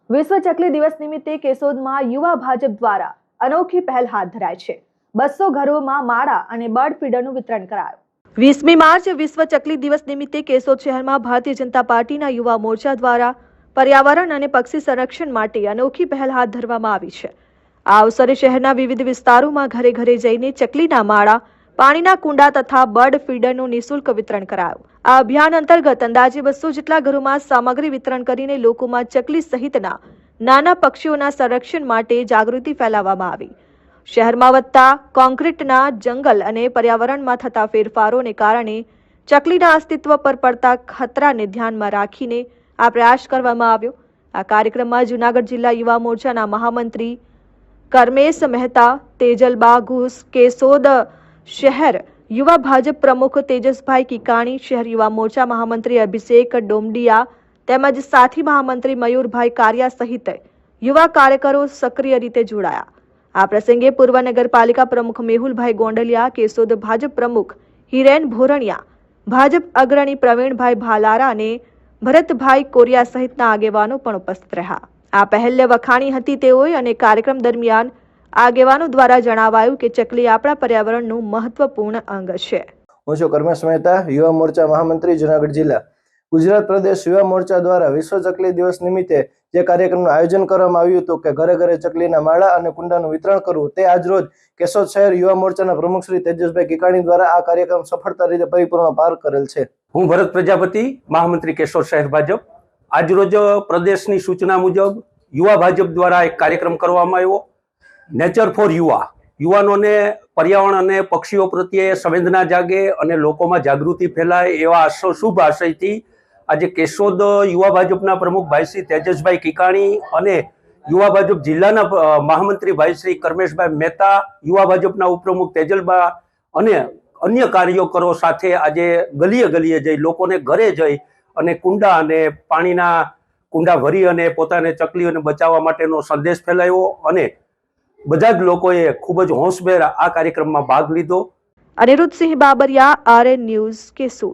વિશ્વ ચકલી દિવસ નિમિત્તે કેશોદમાં યુવા ભાજપ દ્વારા અનોખી પહેલ હાથ ધરાઈ છે। 200 ઘરોમાં માળા અને બર્ડ ફીડરનું વિતરણ કરાયું। 20મી માર્ચ વિશ્વ ચકલી દિવસ નિમિત્તે કેશોદ શહેરમાં ભારતીય જનતા પાર્ટીના યુવા મોરચા દ્વારા પર્યાવરણ અને પક્ષી સંરક્ષણ માટે અનોખી પહેલ હાથ ધરવામાં આવી છે। આ અવસરે શહેરના વિવિધ વિસ્તારોમાં ઘરે ઘરે જઈને ચકલીના માળા, પાણીના કુંડા તથા બર્ડ ફીડરનું નિઃશુલ્ક વિતરણ કરાયું। આ અભિયાન અંતર્ગત અંદાજે 200 જેટલા ઘરોમાં સામગ્રી વિતરણ કરીને લોકોમાં ચકલી સહિતના નાના પક્ષીઓના સંરક્ષણ માટે જાગૃતિ ફેલાવવામાં આવી। શહેરમાં વધતા કોન્ક્રીટના જંગલ અને પર્યાવરણમાં થતા ફેરફારોને કારણે ચકલીના અસ્તિત્વ પર પડતા ખતરાને ધ્યાનમાં રાખીને આ પ્રયાસ કરવામાં આવ્યો। આ કાર્યક્રમમાં જૂનાગઢ જિલ્લા યુવા મોરચાના મહામંત્રી કર્મેશ મહેતા, તેજલબા ઘુસ, કેશોદ શહેર યુવા ભાજપ પ્રમુખ તેજસભાઈ કિકાણી, શહેર યુવા મોરચા મહામંત્રી અભિષેક ડોમડિયા તેમજ સાથી મહામંત્રી મયુરભાઈ કારિયા સહિત યુવા કાર્યકરો સક્રિય રીતે જોડાયા। આ પ્રસંગે પૂર્વ નગરપાલિકા પ્રમુખ મેહુલભાઈ ગોંડલિયા, કેશોદ ભાજપ પ્રમુખ હિરેન ભોરણિયા, ભાજપ અગ્રણી પ્રવીણભાઈ ભાલારા અને ભરતભાઈ કોરિયા સહિતના આગેવાનો પણ ઉપસ્થિત રહ્યા। આ પહેલને વખાણી હતી તેઓએ અને કાર્યક્રમ દરમિયાન આગેવાનો દ્વારા જણાવાયું કે ચકલી આપણા પર્યાવરણનું મહત્વપૂર્ણ અંગ છે। હું છું કર્મેશ મહેતા, યુવા મોરચા મહામંત્રી, જૂનાગઢ જિલ્લા। ગુજરાત પ્રદેશ યુવા મોરચા દ્વારા વિશ્વ ચકલી દિવસ નિમિત્તે જે કાર્યક્રમનું આયોજન કરવામાં આવ્યું હતું કે ઘરે ઘરે ચકલીના માળા અને કુંડાનું વિતરણ કરવું, તે આજરોજ કેશોદ શહેર યુવા મોરચાના પ્રમુખ શ્રી તેજસભાઈ કિકાણી દ્વારા આ કાર્યક્રમ સફળતા રીતે પરિપૂર્ણ પાર કરેલ છે। હું ભરત પ્રજાપતિ, મહામંત્રી કેશોદ શહેર ભાજપ। આજરોજ પ્રદેશની સૂચના મુજબ યુવા ભાજપ દ્વારા એક કાર્યક્રમ કરવામાં આવ્યો, નેચર ફોર યુવા। યુવાનોને પર્યાવરણ અને પક્ષીઓ પ્રત્યે સંવેદના જાગે અને લોકોમાં જાગૃતિ ફેલાય એવા શુભ આશયથી આજે કેશોદ યુવા ભાજપના પ્રમુખ ભાઈ શ્રી તેજસભાઈ કિકાણી અને યુવા ભાજપ જિલ્લાના મહામંત્રી ભાઈ શ્રી કર્મેશભાઈ મહેતા, યુવા ભાજપના ઉપપ્રમુખ તેજલબા અને અન્ય કાર્યકરો સાથે આજે ગલીએ ગલીએ જઈ લોકોને ઘરે જઈ અને કુંડા અને પાણીના કુંડા ભરી અને પોતાને ચકલીઓને બચાવવા માટેનો સંદેશ ફેલાવ્યો અને બધા જ લોકોએ ખૂબ જ હોંશભેર આ કાર્યક્રમમાં ભાગ લીધો। અનિરુદ્ધ સિંહ બાબરિયા, RN ન્યૂઝ, કેશોદ।